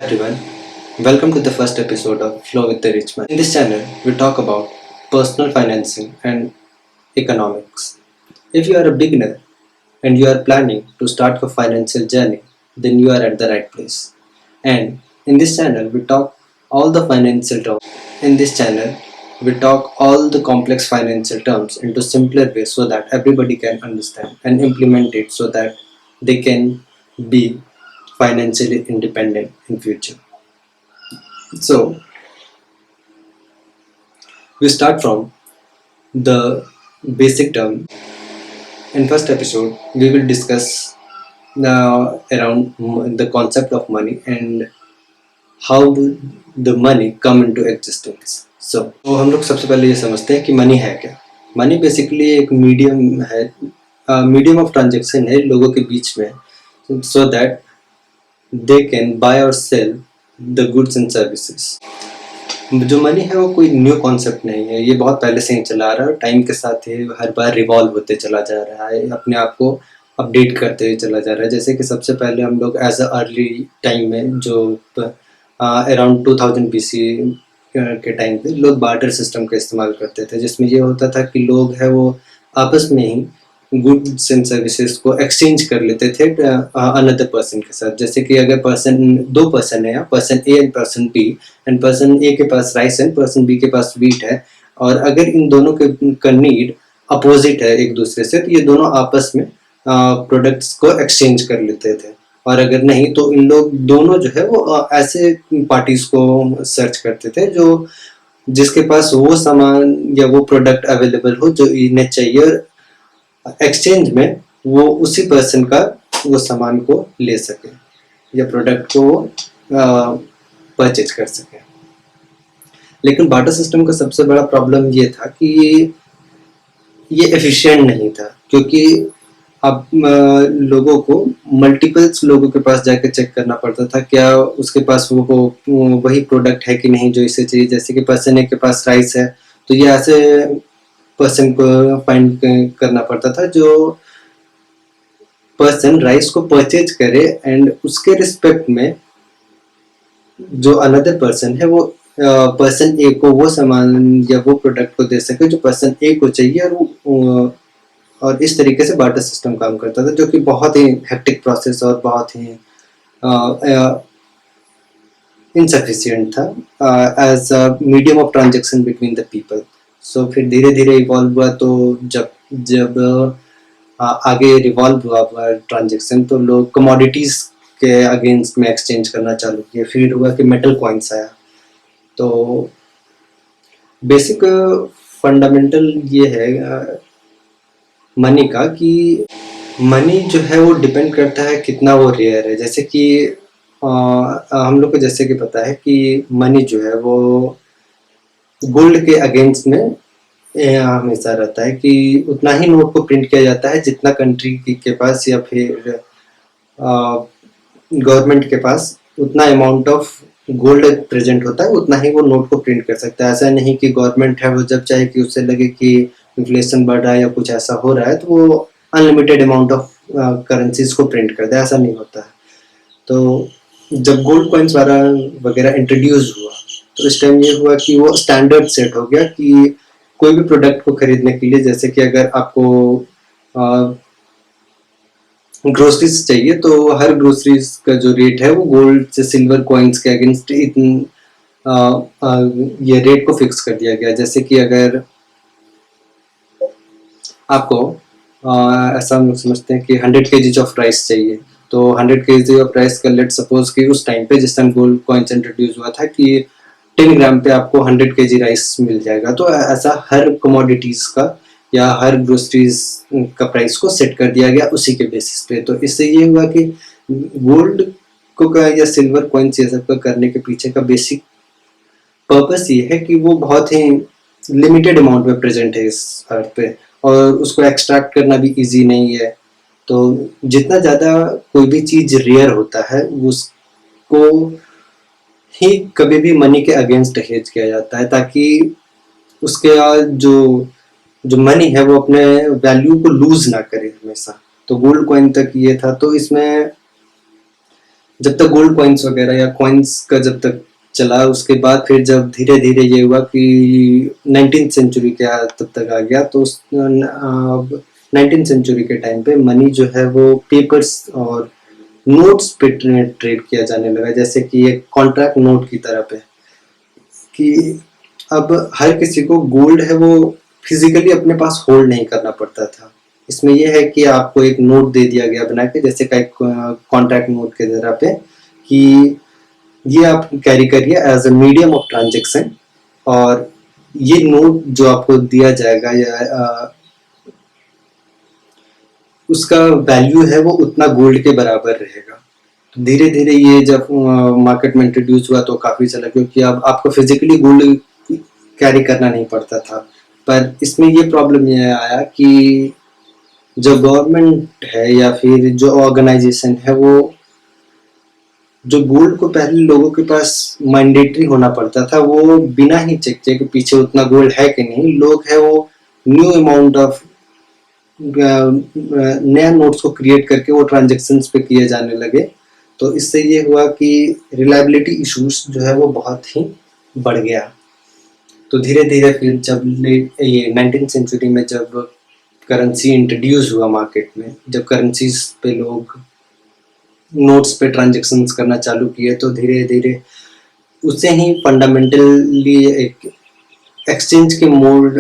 Everyone, welcome to the first episode of Flow with the Rich Man. In this channel, we talk about personal financing and economics. If you are a beginner and you are planning to start your financial journey, then you are at the right place. And in this channel, we talk all the financial terms. In this channel, we talk all the complex financial terms into simpler ways so that everybody can understand and implement it so that they can be financially independent in future. So we start from the basic term. In first episode, we will discuss around the concept of money and how the money come into existence. तो हम लोग सबसे पहले ये समझते हैं कि money है क्या. मनी बेसिकली एक मीडियम है, मीडियम ऑफ ट्रांजेक्शन है लोगों के बीच में, so that they can buy और sell the goods and services. जो मनी है वो कोई न्यू कॉन्सेप्ट नहीं है, ये बहुत पहले से ही चला आ रहा है. टाइम के साथ ये हर बार रिवॉल्व होते चला जा रहा है, अपने आप को अपडेट करते हुए चला जा रहा है. जैसे कि सबसे पहले हम लोग एज अ अर्ली टाइम में जो अराउंड 2000 BC के टाइम पे लोग बार्टर सिस्टम का इस्तेमाल करते थे, जिसमें ये होता था कि लोग है वो आपस में ही गुड्स एंड सर्विसेज को एक्सचेंज कर लेते थे अनदर पर्सन के साथ. जैसे कि अगर दो पर्सन है, person A and person B, and person A के पास राइस है, पर्सन बी के पास वीट है, और अगर इन दोनों का नीड अपोजिट है एक दूसरे से, तो ये दोनों आपस में प्रोडक्ट्स को एक्सचेंज कर लेते थे. और अगर नहीं तो इन लोग दोनों जो है वो ऐसे पार्टीज को सर्च करते थे जो जिसके पास वो सामान या वो प्रोडक्ट अवेलेबल हो जो इन्हें चाहिए, और एक्सचेंज में वो उसी पर्सन का वो सामान को ले सके या प्रोडक्ट को परचेज कर सके. लेकिन बार्टर सिस्टम का सबसे बड़ा प्रॉब्लम ये था कि ये एफिशिएंट नहीं था, क्योंकि अब लोगों को मल्टीपल्स लोगों के पास जाकर चेक करना पड़ता था क्या उसके पास वो वही प्रोडक्ट है कि नहीं जो इसे चाहिए. जैसे कि पर्सन ए के पास राइस है, तो ये ऐसे पर्सन को फाइंड करना पड़ता था जो पर्सन राइस को परचेज करे, एंड उसके रिस्पेक्ट में जो अनदर पर्सन है वो पर्सन ए को वो सामान या वो प्रोडक्ट को दे सके जो पर्सन ए को चाहिए. और इस तरीके से बार्टर सिस्टम काम करता था, जो कि बहुत ही हेक्टिक प्रोसेस और बहुत ही इनसफिशिएंट था as a medium of transaction between the people. So फिर धीरे धीरे इवॉल्व हुआ. तो जब आगे रिवॉल्व हुआ ट्रांजेक्शन, तो लोग कमोडिटीज के अगेंस्ट में एक्सचेंज करना चालू किया. फिर हुआ कि मेटल कॉइन्स आया. तो बेसिक फंडामेंटल ये है मनी का कि मनी जो है वो डिपेंड करता है कितना वो रेयर है. जैसे कि हम लोग को जैसे कि पता है कि मनी जो है वो गोल्ड के अगेंस्ट में हमेशा रहता है कि उतना ही नोट को प्रिंट किया जाता है जितना कंट्री के पास या फिर गवर्नमेंट के पास उतना अमाउंट ऑफ गोल्ड प्रेजेंट होता है, उतना ही वो नोट को प्रिंट कर सकता है. ऐसा नहीं कि गवर्नमेंट है वो जब चाहे कि उससे लगे कि इन्फ्लेशन बढ़ रहा है या कुछ ऐसा हो रहा है तो वो अनलिमिटेड अमाउंट ऑफ करेंसीज को प्रिंट कर दे, ऐसा नहीं होता है. तो जब गोल्ड कॉइन्स वगैरह इंट्रोड्यूस हुआ, तो इस टाइम ये हुआ कि वो स्टैंडर्ड सेट हो गया कि कोई भी प्रोडक्ट को खरीदने के लिए, जैसे कि अगर आपको ग्रोसरीज चाहिए तो हर ग्रोसरीज का जो रेट है वो गोल्ड से सिल्वर कॉइन्स के अगेंस्ट ये रेट को फिक्स कर दिया गया. जैसे कि अगर आपको ऐसा हम लोग समझते हैं कि 100 kg ऑफ राइस चाहिए, तो 100 kg ऑफ राइस का लेट सपोज कि उस टाइम पे जिस टाइम गोल्ड कॉइन्स इंट्रोड्यूस हुआ था कि 10 ग्राम पे आपको 100 kg राइस मिल जाएगा. तो ऐसा हर कमोडिटीज का या हर ग्रोसरीज का प्राइस को सेट कर दिया गया उसी के बेसिस पे. तो इससे ये हुआ कि गोल्ड को या सिल्वर कॉइन्स ये सब का करने के पीछे का बेसिक पर्पस ये है कि वो बहुत ही लिमिटेड अमाउंट में प्रेजेंट है इस अर्थ पे, और उसको एक्सट्रैक्ट करना भी इजी नहीं है. तो जितना ज़्यादा कोई भी चीज़ रेयर होता है उसको ही कभी भी मनी के अगेंस्ट हेज किया जाता है, ताकि उसके जो मनी है वो अपने वैल्यू को लूज ना करे हमेशा. तो गोल्ड कॉइन तक ये था. तो इसमें जब तक गोल्ड कॉइन्स वगैरह या कॉइन्स का जब तक चला, उसके बाद फिर जब धीरे धीरे ये हुआ कि 19th सेंचुरी के तब तक आ गया, तो उस 19th सेंचुरी के टाइम पे मनी जो है वो पेपर्स और नोट्स पे ट्रेड किया जाने लगा, जैसे कि एक कॉन्ट्रैक्ट नोट की तरह पे, कि अब हर किसी को गोल्ड है वो फिजिकली अपने पास होल्ड नहीं करना पड़ता था। इसमें यह है कि आपको एक नोट दे दिया गया बना के, जैसे का एक कॉन्ट्रैक्ट नोट के तरह पे, कि ये आप कैरी करिए as a medium of transaction, और ये नोट जो आपको दिया जाएगा या उसका वैल्यू है वो उतना गोल्ड के बराबर रहेगा। तो धीरे धीरे ये जब मार्केट में इंट्रोड्यूस हुआ तो काफ़ी चला, क्योंकि अब आपको फिजिकली गोल्ड कैरी करना नहीं पड़ता था। पर इसमें ये प्रॉब्लम ये आया कि जो गवर्नमेंट है या फिर जो ऑर्गेनाइजेशन है, वो जो गोल्ड को पहले लोगों के पास मैंडेटरी होना पड़ता था, वो बिना ही चेक किए कि पीछे उतना गोल्ड है कि नहीं, लोग है वो न्यू अमाउंट ऑफ नया नोट्स को क्रिएट करके वो ट्रांजेक्शन्स पे किए जाने लगे। तो इससे ये हुआ कि रिलायबिलिटी इश्यूज जो है वो बहुत ही बढ़ गया। तो धीरे धीरे फिर जब ये 19th सेंचुरी में जब करेंसी इंट्रोड्यूस हुआ मार्केट में, जब करेंसीज पे लोग नोट्स पे ट्रांजेक्शन्स करना चालू किए, तो धीरे धीरे उसे ही फंडामेंटली एक एक्सचेंज के मोड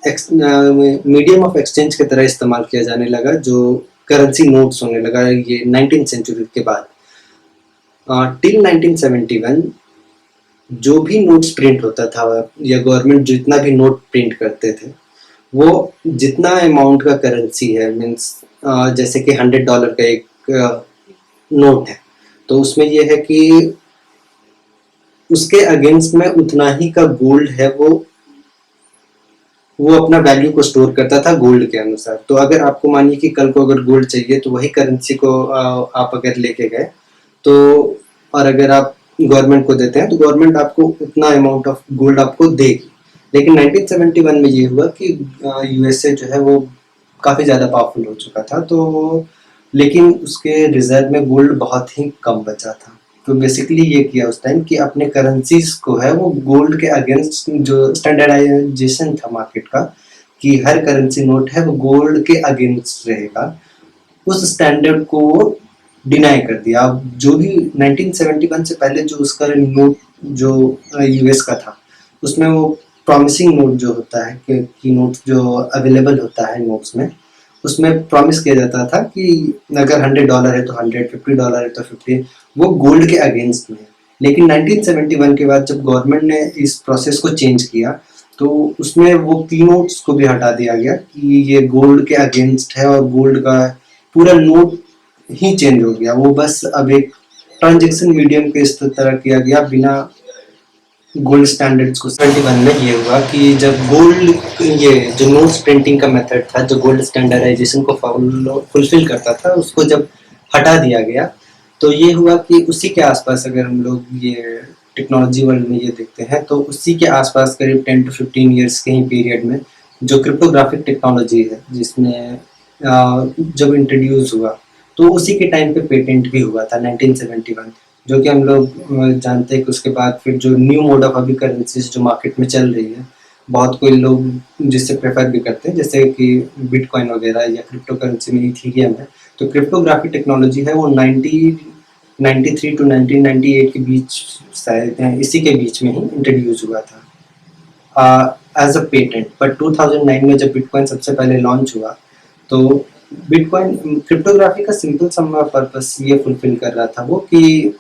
मीडियम ऑफ एक्सचेंज की तरह इस्तेमाल किया जाने लगा, जो करेंसी नोट्स होने लगा ये 19th सेंचुरी के बाद। टिल 1971 जो भी नोट्स प्रिंट होता था या गवर्नमेंट जितना भी नोट प्रिंट करते थे, वो जितना अमाउंट का करेंसी है, मीन्स जैसे कि $100 का एक नोट है, तो उसमें यह है कि उसके अगेंस्ट में उतना ही का गोल्ड है वो अपना वैल्यू को स्टोर करता था गोल्ड के अनुसार। तो अगर आपको मानिए कि कल को अगर गोल्ड चाहिए, तो वही करेंसी को आप अगर लेके गए, तो और अगर आप गवर्नमेंट को देते हैं, तो गवर्नमेंट आपको उतना अमाउंट ऑफ गोल्ड आपको देगी। लेकिन 1971 में ये हुआ कि यूएसए जो है वो काफ़ी ज़्यादा पावरफुल हो चुका था, तो लेकिन उसके रिजर्व में गोल्ड बहुत ही कम बचा था। तो बेसिकली ये किया उस टाइम कि अपने करेंसीज को है वो गोल्ड के अगेंस्ट, जो स्टैंडर्डाइजेशन था मार्केट का कि हर करेंसी नोट है वो गोल्ड के अगेंस्ट रहेगा, उस स्टैंडर्ड को डिनाई कर दिया। अब जो भी 1971 से पहले जो उसका नोट जो यूएस का था, उसमें वो प्रॉमिसिंग नोट जो होता है कि नोट जो अवेलेबल होता है नोट्स में, उसमें प्रॉमिस किया जाता था कि अगर $100 है तो 100, $50 है तो 50, वो गोल्ड के अगेंस्ट में। लेकिन 1971 के बाद जब गवर्नमेंट ने इस प्रोसेस को चेंज किया, तो उसमें वो पी नोट्स को भी हटा दिया गया कि ये गोल्ड के अगेंस्ट है, और गोल्ड का पूरा नोट ही चेंज हो गया। वो बस अब एक ट्रांजेक्शन मीडियम के इस तरह किया गया बिना गोल्ड स्टैंडर्ड्स को। 71 में ये हुआ कि जब गोल्ड, ये जो नोट्स प्रिंटिंग का मेथड था जो गोल्ड स्टैंडर्डाइजेशन को फुलफिल करता था, उसको जब हटा दिया गया, तो ये हुआ कि उसी के आसपास अगर हम लोग ये टेक्नोलॉजी वर्ल्ड में ये देखते हैं, तो उसी के आसपास करीब 10 to 15 ईयर्स के ही पीरियड में जो क्रिप्टोग्राफिक टेक्नोलॉजी है, जिसमें जब इंट्रोड्यूस हुआ, तो उसी के टाइम पे पेटेंट भी हुआ था 1971, जो कि हम लोग जानते हैं कि उसके बाद फिर जो न्यू मोड ऑफ अभी करेंसीज जो मार्केट में चल रही है, बहुत कोई लोग जिससे प्रेफर भी करते हैं, जैसे कि बिटकॉइन वगैरह या क्रिप्टो करेंसी में इथीरियम है। तो क्रिप्टोग्राफी टेक्नोलॉजी है वो 1993 to 1998 के बीच, शायद इसी के बीच में ही इंट्रोड्यूस हुआ था एज अ पेटेंट। बट 2009 में जब बिटकॉइन सबसे पहले लॉन्च हुआ, तो बिटकॉइन क्रिप्टोग्राफी का सिंपल सा पर्पस ये फुलफिल कर रहा था वो कि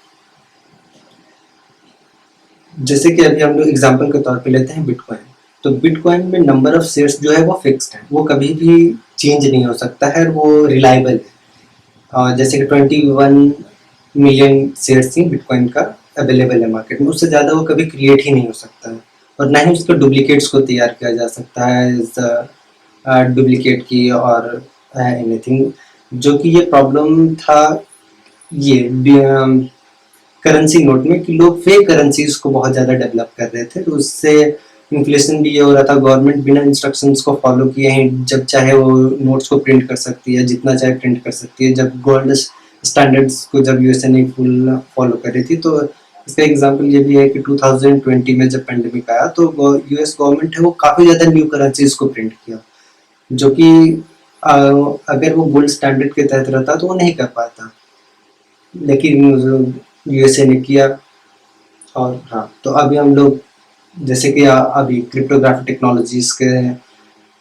जैसे कि अभी हम लोग एग्जांपल के तौर पे लेते हैं बिटकॉइन, तो बिटकॉइन में नंबर ऑफ शेयर्स जो है वो फिक्स्ड है, वो कभी भी चेंज नहीं हो सकता है, वो रिलायबल है। जैसे कि 21 मिलियन शेयर्स ही बिटकॉइन का अवेलेबल है मार्केट में, उससे ज़्यादा वो कभी क्रिएट ही नहीं हो सकता है, और ना ही उसके डुप्लीकेट्स को तैयार किया जा सकता है डुप्लीकेट की और एनीथिंग। जो कि ये प्रॉब्लम था ये करेंसी नोट में कि लोग फेक करेंसीज को बहुत ज़्यादा डेवलप कर रहे थे, तो उससे इन्फ्लेशन भी ये हो रहा था। गवर्नमेंट बिना इंस्ट्रक्शंस को फॉलो किए ही जब चाहे वो नोट्स को प्रिंट कर सकती है, जितना चाहे प्रिंट कर सकती है। जब गोल्ड स्टैंडर्ड्स को जब यूएसए ने फुल फॉलो कर रही थी। तो इसका एग्जांपल ये भी है कि 2020 में जब पेंडेमिक आया तो यूएस गवर्नमेंट है वो काफ़ी ज़्यादा न्यू करेंसीज को प्रिंट किया, जो कि अ, अगर वो गोल्ड स्टैंडर्ड के तहत रहता तो वो नहीं कर पाता, लेकिन यूएसए ने किया। और हाँ, तो अभी हम लोग जैसे कि अभी क्रिप्टोग्राफिक टेक्नोलॉजीज के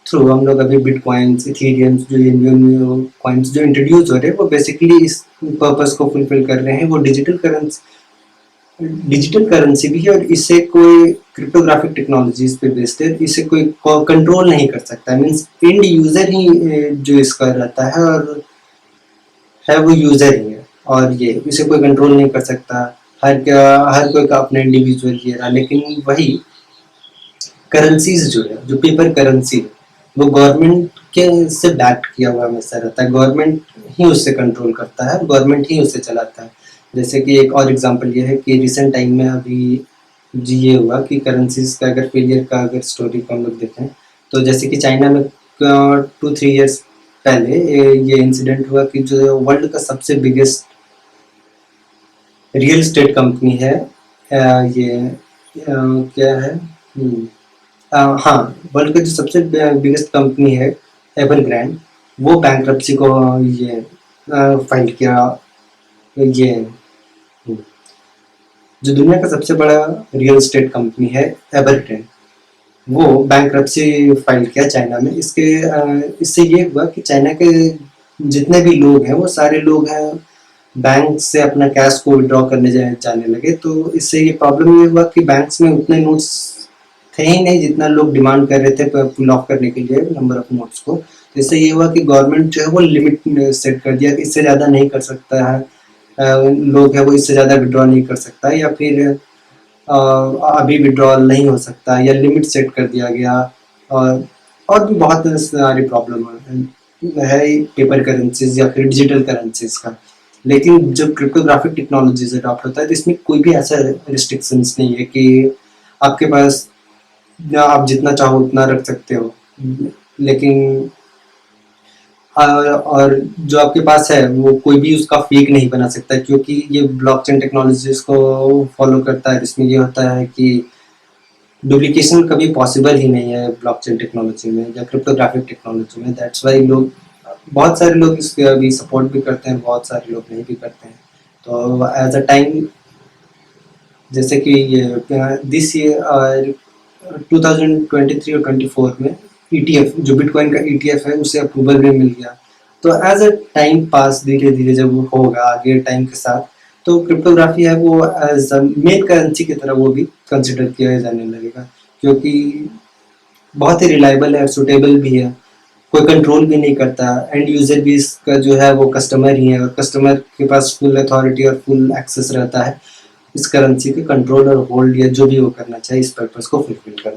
थ्रू हम लोग अभी बिटकॉइंस, इथेरियम, जो ये न्यू न्यू कॉइन्स जो इंट्रोड्यूस हो रहे हैं वो बेसिकली इस पर्पस को फुलफिल कर रहे हैं। वो डिजिटल करेंसी भी है और इसे कोई क्रिप्टोग्राफिक टेक्नोलॉजीज पे बेस्ड है, इसे कोई कंट्रोल नहीं कर सकता। मीन्स एंड यूजर ही जो इसका रहता है और है वो यूजर ही है, और ये इसे कोई कंट्रोल नहीं कर सकता। हर कोई का अपना इंडिविजुअल ये रहा, लेकिन वही करेंसीज जो है, जो पेपर करेंसी है, वो गवर्नमेंट के से बैक किया हुआ हमेशा रहता है। गवर्नमेंट ही उससे कंट्रोल करता है, गवर्नमेंट ही उससे चलाता है। जैसे कि एक और एग्जांपल ये है कि रिसेंट टाइम में अभी जी ये हुआ कि करेंसीज का अगर फेलियर का अगर स्टोरी को हम लोग देखें, तो जैसे कि चाइना में 2-3 ईयर्स पहले ये इंसिडेंट हुआ कि जो वर्ल्ड का सबसे बिगेस्ट रियल एस्टेट कंपनी है, ये क्या है, हाँ, वर्ल्ड का जो सबसे बिगेस्ट कंपनी है एवरग्रैंड, वो बैंक्रप्सी को ये फाइल किया। ये जो दुनिया का सबसे बड़ा रियल एस्टेट कंपनी है एवरग्रैंड, वो बैंक्रप्सी फाइल किया चाइना में। इससे ये हुआ कि चाइना के जितने भी लोग हैं वो सारे लोग हैं बैंक से अपना कैश को विड्रॉ करने जाने लगे। तो इससे ये प्रॉब्लम ये हुआ कि बैंक्स में उतने नोट्स थे ही नहीं जितना लोग डिमांड कर रहे थे पुल ऑफ करने के लिए नंबर ऑफ नोट्स को। तो इससे ये हुआ कि गवर्नमेंट जो है वो लिमिट सेट कर दिया कि इससे ज़्यादा नहीं कर सकता है, लोग है वो इससे ज़्यादा विड्रॉ नहीं कर सकता, या फिर अभी विड्रॉल नहीं हो सकता, या लिमिट सेट कर दिया गया। और भी बहुत सारी प्रॉब्लम है पेपर करेंसीज या फिर डिजिटल करेंसीज का। लेकिन जब क्रिप्टोग्राफिक टेक्नोलॉजीज अडॉप्ट होता है तो इसमें कोई भी ऐसा रिस्ट्रिक्शंस नहीं है कि आपके पास या आप जितना चाहो उतना रख सकते हो, लेकिन और जो आपके पास है वो कोई भी उसका फेक नहीं बना सकता, क्योंकि ये ब्लॉकचेन टेक्नोलॉजीज को फॉलो करता है। इसमें ये होता है कि डुप्लीकेशन कभी पॉसिबल ही नहीं है ब्लॉकचेन टेक्नोलॉजी में या क्रिप्टोग्राफिक टेक्नोलॉजी में। दैट्स वाई लोग, बहुत सारे लोग इसके अभी सपोर्ट भी करते हैं, बहुत सारे लोग नहीं भी करते हैं। तो एज अ टाइम, जैसे कि ये दिस ईयर 2023 और 24 में ईटीएफ, जो बिटकॉइन का ईटीएफ है, उसे अप्रूवल भी मिल गया। तो एज अ टाइम पास धीरे धीरे जब वो होगा आगे टाइम के साथ, तो क्रिप्टोग्राफी है वो एज अ मेन करेंसी की तरह वो भी कंसिडर किया जाने लगेगा, क्योंकि बहुत ही रिलायबल है, सुटेबल भी है, कोई कंट्रोल भी नहीं करता। एंड यूजर भी इसका जो है वो कस्टमर ही है, और कस्टमर के पास फुल अथॉरिटी और फुल एक्सेस रहता है इस करेंसी के कंट्रोल और होल्ड या जो भी वो करना चाहे इस पर्पस को फुलफिल करना।